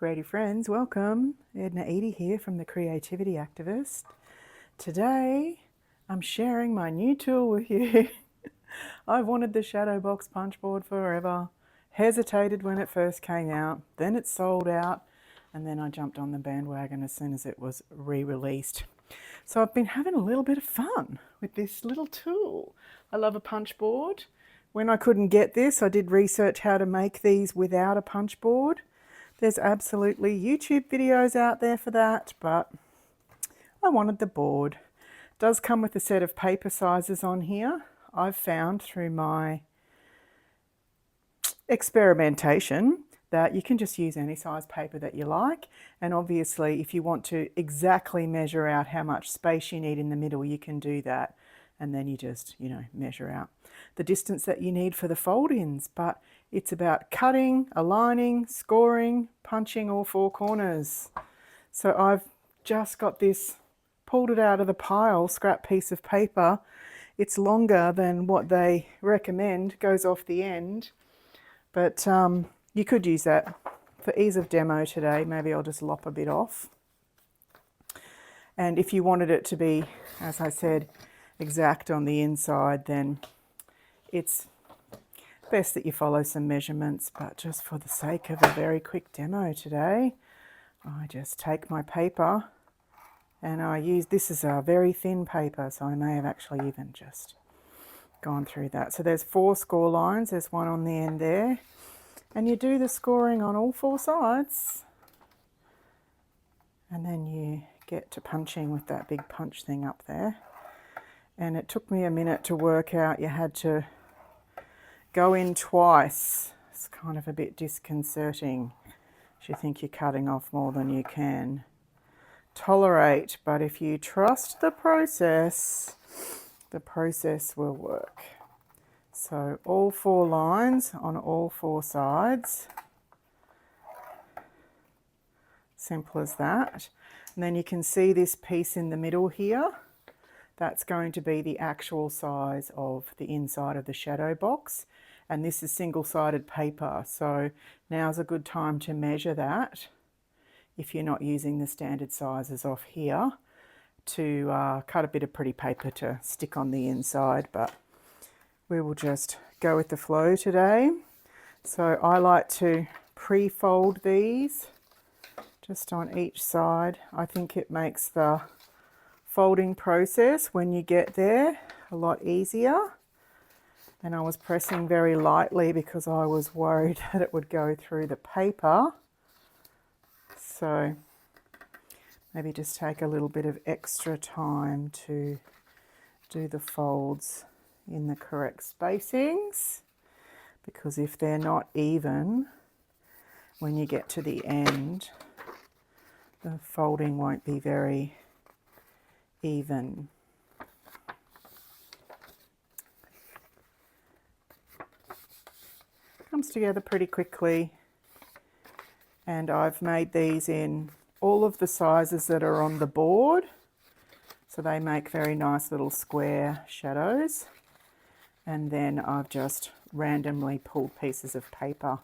Creative friends, welcome. Edna Edie here from the Creativity Activist. Today I'm sharing my new tool with you. I've wanted the shadow box punch board forever, hesitated when it first came out, then it sold out, and then I jumped on the bandwagon as soon as it was re-released. So I've been having a little bit of fun with this little tool. I love a punch board. When I couldn't get this, I did research how to make these without a punch board. There's absolutely YouTube videos out there for that, but I wanted the board. It does come with a set of paper sizes on here. I've found through my experimentation that you can just use any size paper that you like, and obviously if you want to exactly measure out how much space you need in the middle, you can do that, and then you just measure out the distance that you need for the fold-ins. But it's about cutting, aligning, scoring, punching all four corners. So I've just got this, pulled it out of the pile, scrap piece of paper. It's longer than what they recommend, goes off the end, but you could use that for ease of demo today. Maybe I'll just lop a bit off. And if you wanted it to be, as I said, exact on the inside, then it's best that you follow some measurements. But just for the sake of a very quick demo today, I just take my paper and I use, this is a very thin paper, so I may have actually even just gone through that. So there's 4 score lines, there's one on the end there, and you do the scoring on all 4 sides, and then you get to punching with that big punch thing up there. And it took me a minute to work out you had to go in twice. It's kind of a bit disconcerting if you think you're cutting off more than you can tolerate, but if you trust the process will work. So all 4 lines on all 4 sides. Simple as that. And then you can see this piece in the middle here. That's going to be the actual size of the inside of the shadow box. And this is single-sided paper, so now's a good time to measure that if you're not using the standard sizes off here, to cut a bit of pretty paper to stick on the inside. But we will just go with the flow today. So I like to pre-fold these just on each side. I think it makes the folding process when you get there a lot easier. And I was pressing very lightly because I was worried that it would go through the paper. So maybe just take a little bit of extra time to do the folds in the correct spacings, because if they're not even, when you get to the end, the folding won't be very even. Comes together pretty quickly, and I've made these in all of the sizes that are on the board, so they make very nice little square shadows. And then I've just randomly pulled pieces of paper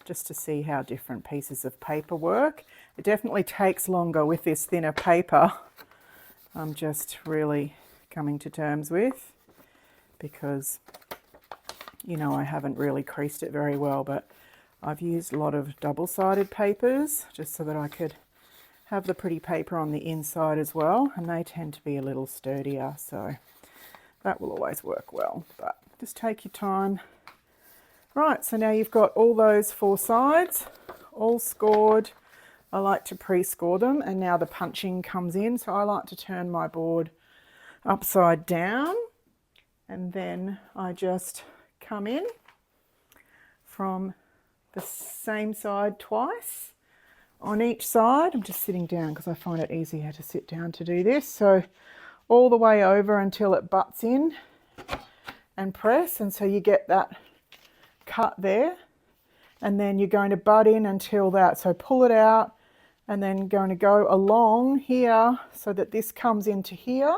just to see how different pieces of paper work. It definitely takes longer with this thinner paper. I'm just really coming to terms with, because I haven't really creased it very well, but I've used a lot of double-sided papers just so that I could have the pretty paper on the inside as well, and they tend to be a little sturdier, so that will always work well. But just take your time. Right, so now you've got all those 4 sides all scored. I like to pre-score them, and now the punching comes in. So I like to turn my board upside down, and then I just come in from the same side twice on each side. I'm just sitting down because I find it easier to sit down to do this. So all the way over until it butts in and press, and so you get that cut there, and then you're going to butt in until that, so pull it out, and then going to go along here so that this comes into here,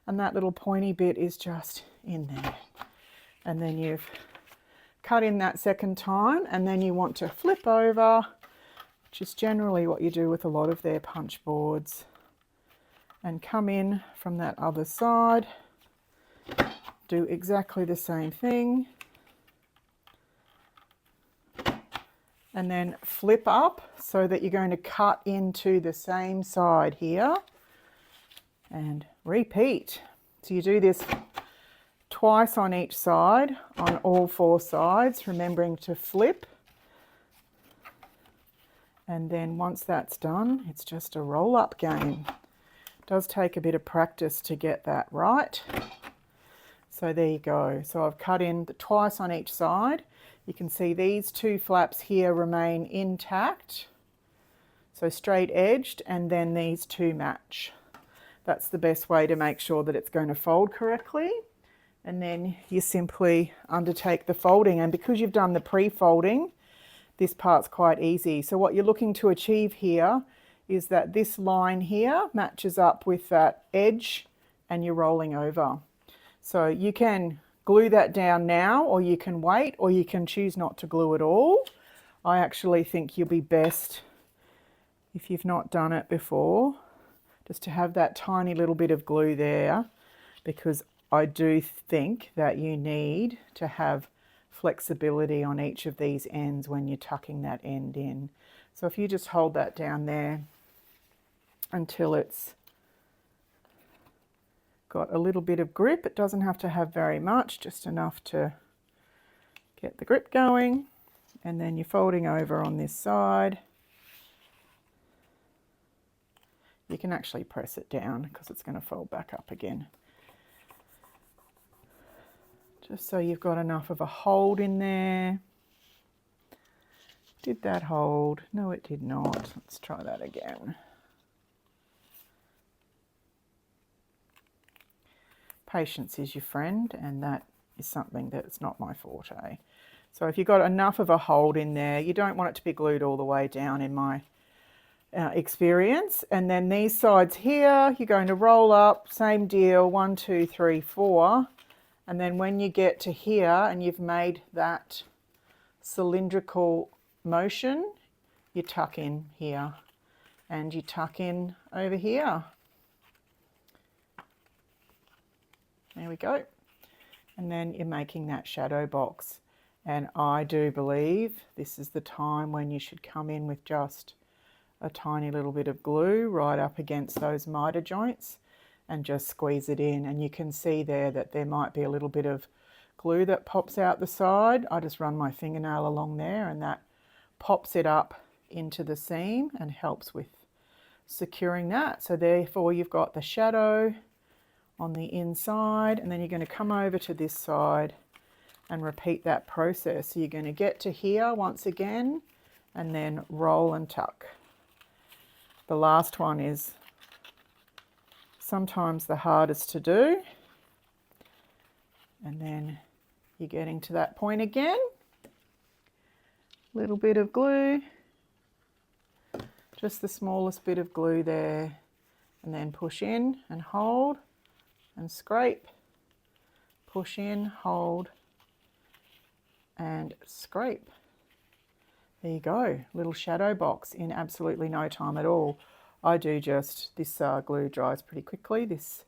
and that little pointy bit is just in there. And then you've cut in that second time, and then you want to flip over which is generally what you do with a lot of their punch boards. And come in from that other side, do exactly the same thing, and then flip up so that you're going to cut into the same side here and repeat. So you do this twice on each side, on all 4 sides, remembering to flip. And then once that's done, it's just a roll-up game. It does take a bit of practice to get that right. So there you go. So I've cut in twice on each side. You can see these 2 flaps here remain intact, so straight edged, and then these 2 match. That's the best way to make sure that it's going to fold correctly. And then you simply undertake the folding, and because you've done the pre-folding, this part's quite easy. So what you're looking to achieve here is that this line here matches up with that edge and you're rolling over. So you can glue that down now, or you can wait, or you can choose not to glue at all. I actually think you'll be best, if you've not done it before, just to have that tiny little bit of glue there, because I do think that you need to have flexibility on each of these ends when you're tucking that end in. So if you just hold that down there until it's got a little bit of grip, it doesn't have to have very much, just enough to get the grip going, and then you're folding over on this side. You can actually press it down because it's going to fold back up again. Just so you've got enough of a hold in there. Did that hold? No, it did not. Let's try that again. Patience is your friend, and that is something that's not my forte. So if you've got enough of a hold in there, you don't want it to be glued all the way down in my experience. And then these sides here, you're going to roll up, same deal, 1, 2, 3, 4. And then when you get to here and you've made that cylindrical motion, you tuck in here and you tuck in over here. There we go. And then you're making that shadow box. And I do believe this is the time when you should come in with just a tiny little bit of glue right up against those miter joints and just squeeze it in. And you can see there that there might be a little bit of glue that pops out the side. I just run my fingernail along there and that pops it up into the seam and helps with securing that. So therefore you've got the shadow on the inside, and then you're going to come over to this side and repeat that process. So you're going to get to here once again and then roll and tuck. The last one is sometimes the hardest to do, and then you're getting to that point again, little bit of glue, just the smallest bit of glue there, and then push in and hold and scrape, push in, hold and scrape. There you go, little shadow box in absolutely no time at all. I do just, this glue dries pretty quickly, this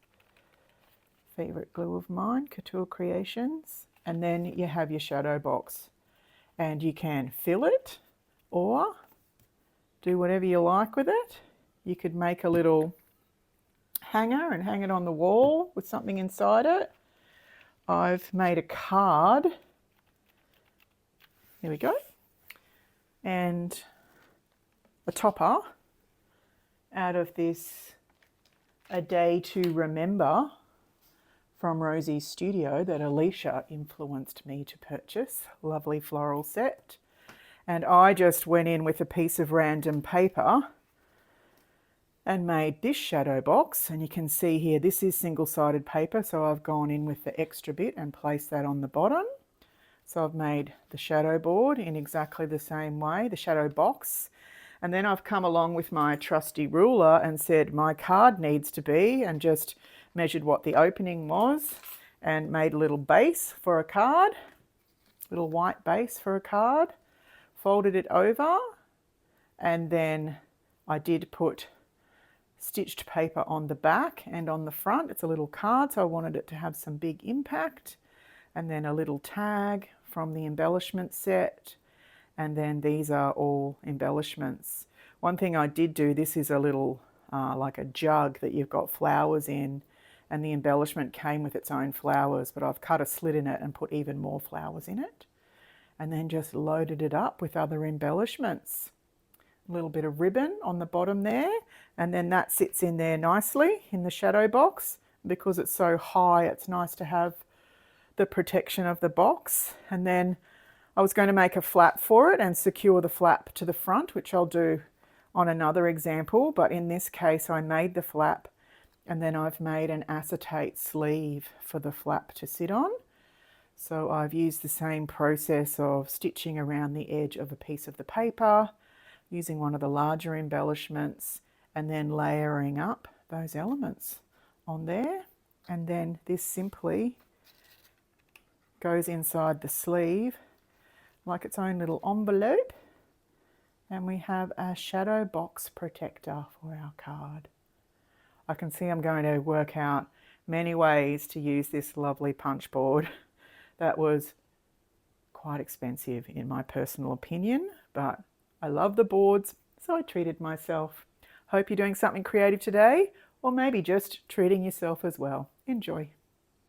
favourite glue of mine, Couture Creations, and then you have your shadow box, and you can fill it or do whatever you like with it. You could make a little hanger and hang it on the wall with something inside it. I've made a card, there we go, and a topper out of this A Day to Remember from Rosie's Studio that Alicia influenced me to purchase. Lovely floral set. And I just went in with a piece of random paper and made this shadow box, and you can see here this is single-sided paper, so I've gone in with the extra bit and placed that on the bottom. So I've made the shadow board in exactly the same way, the shadow box, and then I've come along with my trusty ruler and said my card needs to be, and just measured what the opening was and made a little base for a card, little white base for a card, folded it over, And then I did put stitched paper on the back and on the front. It's a little card, so I wanted it to have some big impact. And then a little tag from the embellishment set. And then these are all embellishments. One thing I did do, this is a little like a jug that you've got flowers in, and the embellishment came with its own flowers, but I've cut a slit in it and put even more flowers in it. And then just loaded it up with other embellishments. A little bit of ribbon on the bottom there, and then that sits in there nicely in the shadow box. Because it's so high, it's nice to have the protection of the box. And then I was going to make a flap for it and secure the flap to the front, which I'll do on another example, but in this case I made the flap, and then I've made an acetate sleeve for the flap to sit on. So I've used the same process of stitching around the edge of a piece of the paper, using one of the larger embellishments, and then layering up those elements on there. And then this simply goes inside the sleeve like its own little envelope, and we have a shadow box protector for our card. I can see I'm going to work out many ways to use this lovely punch board. That was quite expensive in my personal opinion, but I love the boards, so I treated myself. Hope you're doing something creative today, or maybe just treating yourself as well. Enjoy.